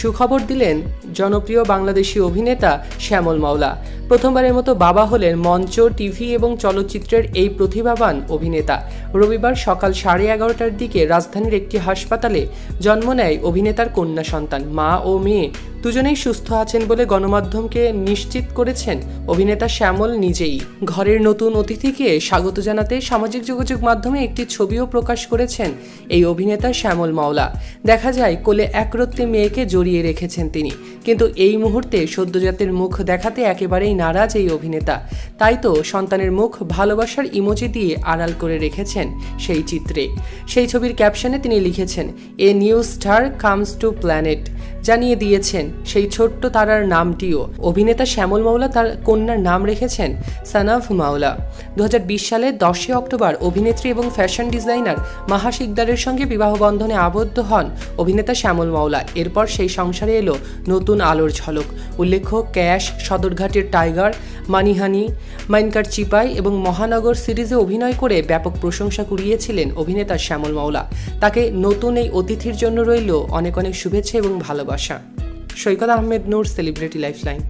সুখবর দিলেন জনপ্রিয় বাংলাদেশি অভিনেতা শ্যামল মাওলা। প্রথমবারের মতো বাবা হলেন মঞ্চ, টিভি এবং চলচ্চিত্রের এই প্রতিভাবান অভিনেতা। রবিবার সকাল 11:30টার দিকে রাজধানীর একটি হাসপাতালে জন্ম নেয় অভিনেতার কন্যা সন্তান। মা ও মেয়ে দুজনেই সুস্থ আছেন বলে গণমাধ্যমকে নিশ্চিত করেছেন অভিনেতা শ্যামল নিজেই। ঘরের নতুন অতিথিকে স্বাগত জানাতে সামাজিক যোগাযোগ মাধ্যমে একটি ছবিও প্রকাশ করেছেন এই অভিনেতা শ্যামল মাওলা। দেখা যায় কোলে একরত্তি মেয়েকে জড়িয়ে রেখেছেন তিনি। কিন্তু এই মুহূর্তে সদ্যজাতের মুখ দেখাতে একেবারেই নারাজ এই অভিনেতা। তাই তো সন্তানের মুখ ভালোবাসার ইমোজি দিয়ে আড়াল করে রেখেছেন সেই চিত্রে। সেই ছবির ক্যাপশনে তিনি লিখেছেন, a new star comes to planet. জানিয়ে দিয়েছেন সেই ছোট্ট তারার নামটিও। অভিনেতা শ্যামল মাওলা তার কন্যার নাম রেখেছেন সানাভ মাওলা। 2020 সালের 10 অক্টোবর অভিনেত্রী এবং ফ্যাশন ডিজাইনার মাহা সিকদারের সঙ্গে বিবাহ বন্ধনে আবদ্ধ হন অভিনেতা শ্যামল মাওলা। এরপর সেই সংসারে এলো নতুন আলোর ঝলক। উল্লেখ্য, ক্যাশ, সদরঘাটের টাইগার, মানিহানি, মাইনকার চিপাই এবং মহানগর সিরিজে অভিনয় করে ব্যাপক প্রশংসা কুড়িয়েছিলেন অভিনেতা শ্যামল মাওলা। তাকে নতুন এই অতিথির জন্য রইল অনেক অনেক শুভেচ্ছা এবং ভালোবাসা। সৈকত আহমেদ নূর, সেলিব্রিটি লাইফলাইন।